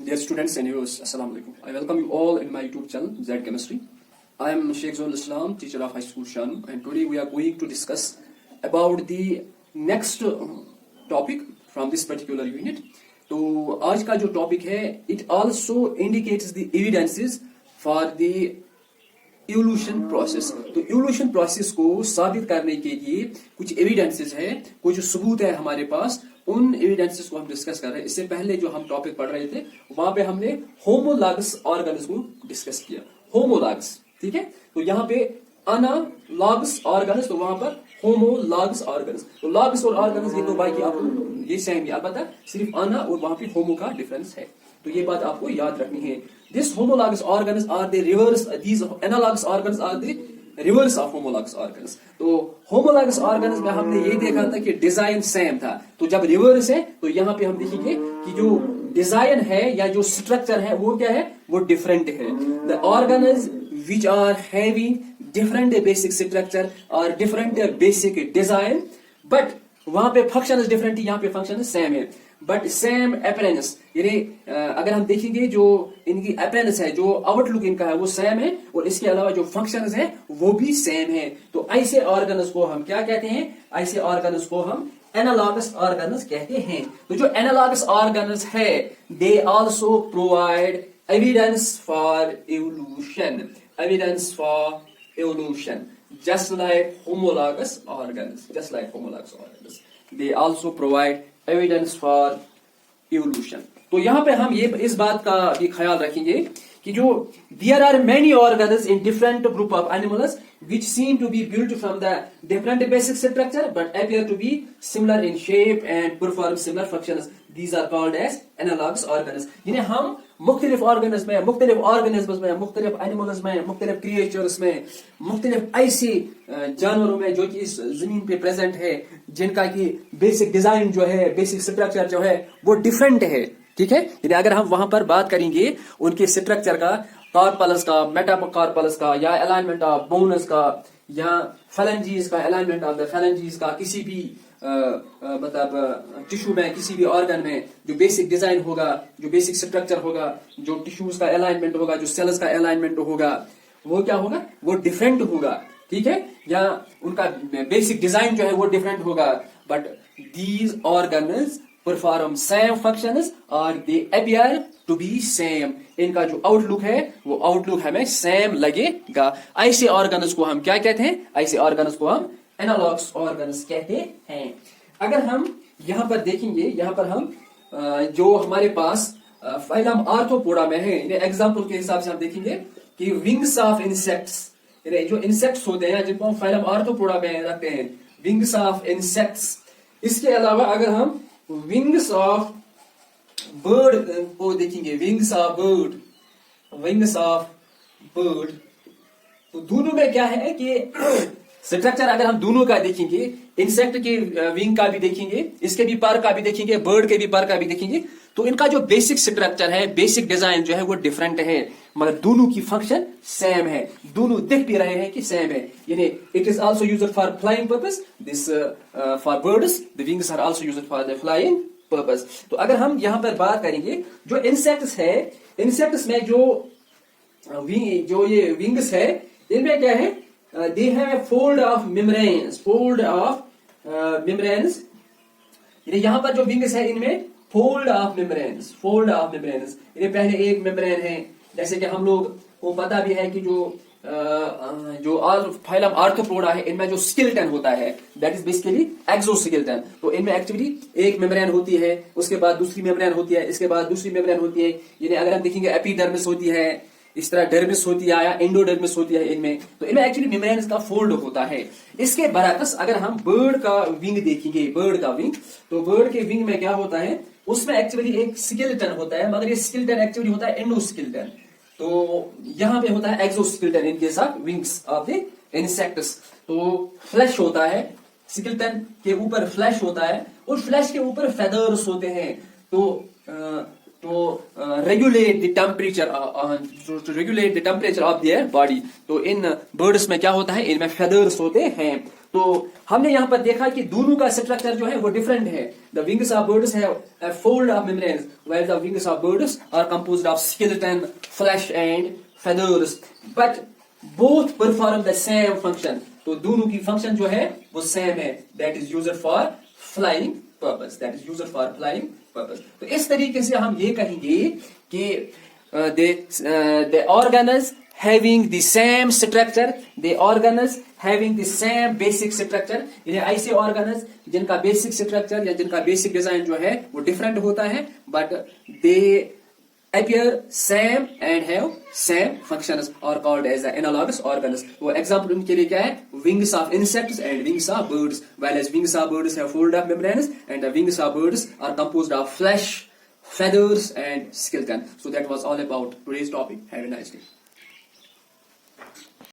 Dear students and viewers, Assalamu alaikum. I welcome you all in my YouTube channel, Z Chemistry. I am Sheikh Zul Islam, teacher of High School Shanu, and today we are going to discuss about the next topic from this particular unit. तो आज का जो topic है, it also indicates the evidences for the evolution process. तो evolution process को साबित करने के लिए कुछ evidences है, कुछ सबूत है हमारे पास. उन एविडेंसेस को हम डिस्कस कर रहे हैं. इससे पहले जो हम टॉपिक पढ़ रहे थे वहां पे हमने होमोलॉगस ऑर्गन्स को डिस्कस किया. होमोलॉगस, ठीक है. तो यहाँ पे अनालॉगस ऑर्गन्स, तो वहां पर होमोलॉगस ऑर्गन्स. तो लॉगस और ऑर्गन्स ये दो बाकी आप ये सेम ही, अलबत्ता सिर्फ अना और वहां पे होमो का डिफरेंस है. तो ये बात आपको याद रखनी है. This homologous organs are the reverse, these analogous organs are the reverse of homologous organs. तो होमोलॉगस ऑर्गन्स में हमने ये देखा था कि डिजाइन सेम था. तो जब रिवर्स है तो यहाँ पे हम देखेंगे कि जो डिजाइन है या जो स्ट्रक्चर है वो क्या है, वो डिफरेंट है. The organs which are having different basic structure और डिफरेंट बेसिक डिजाइन, बट वहां पे फंक्शन डिफरेंट, यहाँ पे फंक्शन सेम है बट सेम अपीयरेंस. यानी अगर हम देखेंगे जो इनकी अपीयरेंस है, जो आउटलुक इनका है वो सेम है और इसके अलावा जो फंक्शंस है वो भी सेम है. तो ऐसे ऑर्गन्स को हम क्या कहते हैं, ऐसे ऑर्गन्स को हम एनालॉगस ऑर्गन्स कहते हैं. तो जो एनालॉगस ऑर्गन्स है they also provide evidence for evolution, evidence for evolution, just like homologous organs, just like homologous organs, they also provide evidence for evolution. तो यहाँ पे हम ये इस बात का भी ख्याल रखेंगे कि जो there are many organs in different group of animals which seem to be built from the different basic structure but appear to be similar in shape and perform similar functions. These are called as analogous organs. यानी हम मुख्तलिफ organs में, मुख्तलिफ organisms में, मुख्तलिफ animals में, मुख्तलिफ creatures में, मुख्तलिफ ऐसे जानवरों में जो कि इस जमीन पे प्रेजेंट है जिनका की बेसिक डिजाइन जो है, बेसिक स्ट्रक्चर जो है वो डिफरेंट है. ठीक है. यदि अगर हम वहां पर बात करेंगे उनके स्ट्रक्चर का, कार्पल्स का, मेटाकार्पल्स का, या अलाइनमेंट ऑफ बोन्स का, या फेलेंजीज का, अलाइनमेंट ऑफ द फेलेंजीज का, किसी भी मतलब टिश्यू में, किसी भी ऑर्गन में जो बेसिक डिजाइन होगा, जो बेसिक स्ट्रक्चर होगा, जो टिश्यूज का अलाइनमेंट होगा, जो सेल्स का अलाइनमेंट होगा, वो क्या होगा, वो डिफरेंट होगा. ठीक है. या उनका बेसिक डिजाइन जो है वो डिफरेंट होगा but these organs perform same functions और they appear to be same. इनका जो आउटलुक है वो आउटलुक हमें सेम लगेगा. ऐसे ऑर्गन्स को हम क्या कहते हैं, ऐसे ऑर्गन्स को हम एनालॉगस ऑर्गन्स कहते हैं. अगर हम यहाँ पर देखेंगे, यहाँ पर हम जो हमारे पास फाइलम आर्थ्रोपोडा में है, एग्जाम्पल के हिसाब से हम देखेंगे कि विंग्स ऑफ इंसेक्ट्स, जो इंसेक्ट्स होते हैं जिनको हम फाइलम आर्थ्रोपोडा में रखते हैं, विंग्स ऑफ इंसेक्ट्स. इसके अलावा अगर हम विंग्स ऑफ बर्ड को देखेंगे, wings of bird, wings of bird, तो दोनों में क्या है कि स्ट्रक्चर अगर हम दोनों का देखेंगे, इंसेक्ट के विंग का भी देखेंगे, इसके भी पर का भी देखेंगे, बर्ड के भी पर का भी देखेंगे, तो इनका जो बेसिक स्ट्रक्चर है, बेसिक डिजाइन जो है वो डिफरेंट है मगर दोनों की फंक्शन सेम है. दोनों दिख भी रहे हैं कि सेम है. यानी it is also used for flying purpose. This for birds the wings are also used for the flying purpose. तो अगर हम यहाँ पर बात करेंगे जो इंसेक्ट्स है, इंसेक्ट्स में जो ये विंग्स है इनमें क्या है, they have fold of membranes, fold of membranes. यहाँ पर जो विंग्स है इनमें fold of membranes, fold of membranes. ये पहले एक मेम्ब्रेन है, जैसे कि हम लोग को पता भी है कि जो फाइलम आर्थ्रोपोडा है इनमें जो स्केलेटन होता है दैट इज बेसिकली एक्सोस्केलेटन. तो इनमें एक्चुअली एक मेम्ब्रेन होती है, उसके बाद दूसरी मेम्ब्रेन होती है, इसके बाद दूसरी मेम्ब्रेन होती है. यानी अगर हम देखेंगे एपिडर्मिस होती है, इस तरह डर्मिस होती है या एंडोडर्मिस होती है इनमें. तो इनमें एक्चुअली मेम्ब्रेन्स का फोल्ड होता है. इसके बरअक्स अगर हम बर्ड का विंग देखेंगे, बर्ड का विंग, तो बर्ड के विंग में क्या होता है, उसमें एक्चुअली एक स्केलेटन होता है मगर ये स्केलेटन एक्चुअली होता है एंडोस्केलेटन. तो यहाँ पे होता है एक्सोस्केलेटन इनके साथ विंग्स ऑफ द इंसेक्ट्स. तो फ्लैश होता है, स्केलेटन के ऊपर फ्लैश होता है और फ्लैश के ऊपर फेदर्स होते हैं. तो regulate the temperature, regulate the temperature of their body. तो इन बर्ड्स में क्या होता है, इनमें फेदर्स होते हैं. तो हमने यहाँ पर देखा कि दोनों का स्ट्रक्चर जो है वो डिफरेंट है. The wings of birds have a fold of membranes where the wings of birds are composed of skeleton, flesh and feathers, but both perform the same function. तो दोनों की फंक्शन जो है वो सेम है. That is used for flying purpose. That is used for flying purpose. तो इस तरीके से हम ये कहेंगे कि the organelles having the same structure, the organelles having the same basic structure. इन्हें ऐसे organelles जिनका basic structure या जिनका basic design जो है वो different होता है, but they appear same and have same functions are called as the analogous organelles. वो example उनके लिए क्या है? Wings of insects and wings of birds. While as wings of birds have fold of membranes and the wings of birds are composed of flesh, feathers and skeleton. So that was all about today's topic. Have a nice day.